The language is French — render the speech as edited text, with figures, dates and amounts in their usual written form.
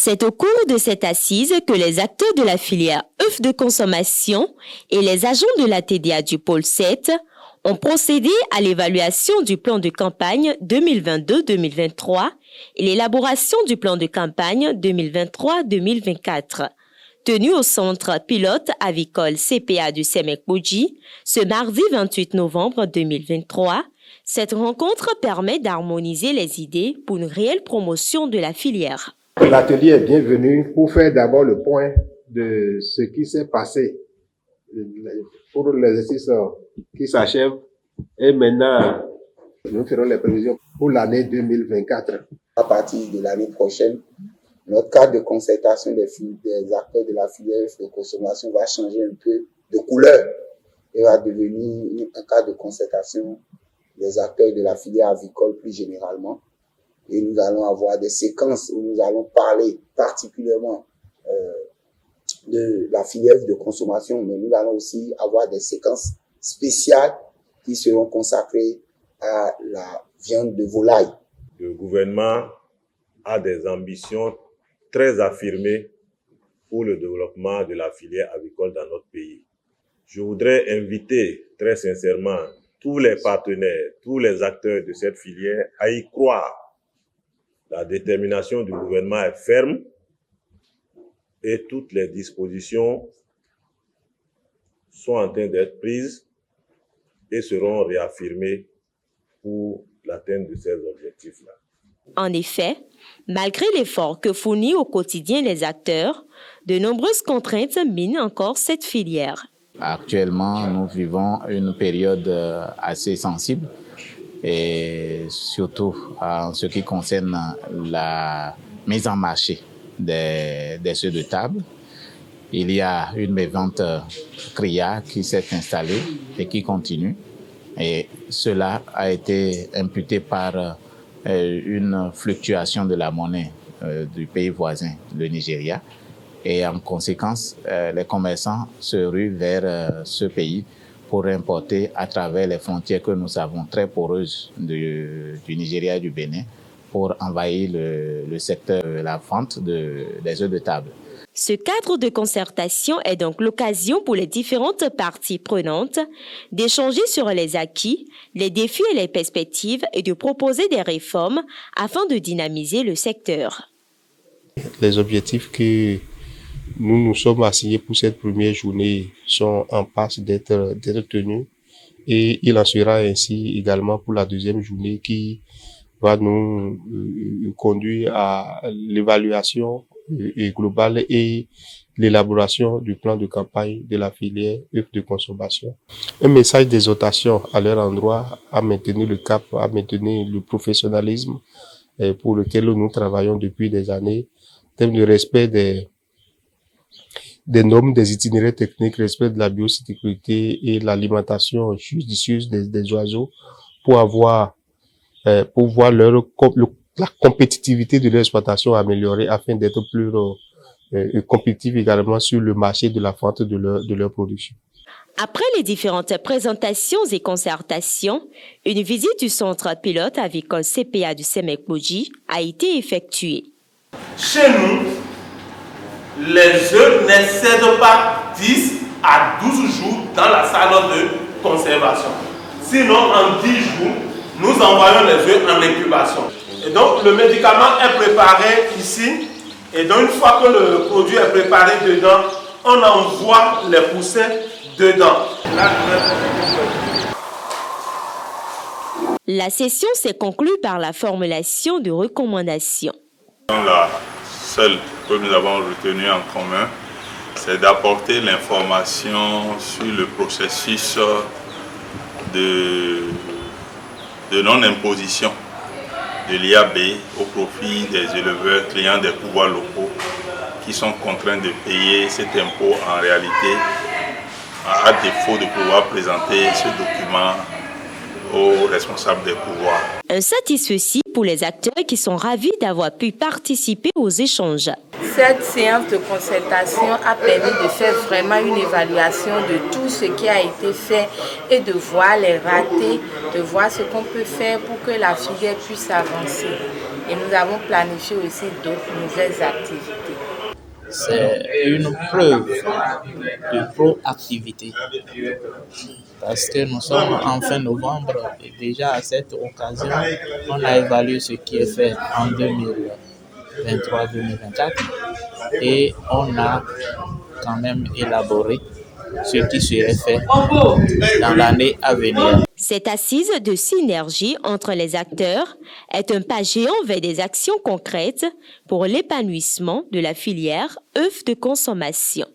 C'est au cours de cette assise que les acteurs de la filière œufs de consommation et les agents de la TDA du pôle 7 ont procédé à l'évaluation du plan de campagne 2022-2023 et l'élaboration du plan de campagne 2023-2024. Tenu au centre pilote avicole CPA du Semek-Boji ce mardi 28 novembre 2023, cette rencontre permet d'harmoniser les idées pour une réelle promotion de la filière. L'atelier est bienvenu pour faire d'abord le point de ce qui s'est passé pour l'exercice qui s'achève. Et maintenant, nous ferons les prévisions pour l'année 2024. À partir de l'année prochaine, notre cadre de concertation des acteurs de la filière de consommation va changer un peu de couleur et va devenir un cadre de concertation des acteurs de la filière avicole plus généralement. Et nous allons avoir des séquences où nous allons parler particulièrement de la filière de consommation, mais nous allons aussi avoir des séquences spéciales qui seront consacrées à la viande de volaille. Le gouvernement a des ambitions très affirmées pour le développement de la filière avicole dans notre pays. Je voudrais inviter très sincèrement tous les partenaires, tous les acteurs de cette filière à y croire. La détermination du gouvernement est ferme et toutes les dispositions sont en train d'être prises et seront réaffirmées pour l'atteinte de ces objectifs-là. En effet, malgré l'effort que fournissent au quotidien les acteurs, de nombreuses contraintes minent encore cette filière. Actuellement, nous vivons une période assez sensible et surtout en ce qui concerne la mise en marché des œufs de table. Il y a une mévente criard qui s'est installée et qui continue. Et cela a été imputé par une fluctuation de la monnaie du pays voisin, le Nigeria. Et en conséquence, les commerçants se ruent vers ce pays pour importer à travers les frontières que nous avons très poreuses du Nigeria et du Bénin pour envahir le secteur de la vente des œufs de table. Ce cadre de concertation est donc l'occasion pour les différentes parties prenantes d'échanger sur les acquis, les défis et les perspectives et de proposer des réformes afin de dynamiser le secteur. Les objectifs que nous nous sommes assignés pour cette première journée sont en passe d'être tenus et il en sera ainsi également pour la deuxième journée qui va nous conduire à l'évaluation globale et l'élaboration du plan de campagne de la filière œufs de consommation. Un message d'exhortation à leur endroit à maintenir le cap, à maintenir le professionnalisme pour lequel nous travaillons depuis des années, en termes de respect des normes, des itinéraires techniques, respect de la biosécurité et l'alimentation judicieuse des oiseaux pour voir la compétitivité de l'exploitation améliorée afin d'être plus compétitifs également sur le marché de la vente de leur production. Après les différentes présentations et concertations, une visite du centre pilote avicole CPA du Semek-Boji a été effectuée. Chez nous, les œufs n'excèdent pas 10 à 12 jours dans la salle de conservation. Sinon, en 10 jours, nous envoyons les œufs en incubation. Et donc, le médicament est préparé ici. Et donc, une fois que le produit est préparé dedans, on envoie les poussins dedans. La session s'est conclue par la formulation de recommandations. La seule que nous avons retenue en commun, c'est d'apporter l'information sur le processus de non-imposition de l'IAB au profit des éleveurs clients des pouvoirs locaux qui sont contraints de payer cet impôt en réalité à défaut de pouvoir présenter ce document aux responsables des pouvoirs. Un satisfecit pour les acteurs qui sont ravis d'avoir pu participer aux échanges. Cette séance de concertation a permis de faire vraiment une évaluation de tout ce qui a été fait et de voir les ratés, de voir ce qu'on peut faire pour que la filière puisse avancer. Et nous avons planifié aussi d'autres nouvelles activités. C'est une preuve de proactivité parce que nous sommes en fin novembre et déjà à cette occasion, on a évalué ce qui est fait en 2023-2024 et on a quand même élaboré ce qui serait fait dans l'année à venir. Cette assise de synergie entre les acteurs est un pas géant vers des actions concrètes pour l'épanouissement de la filière œufs de consommation.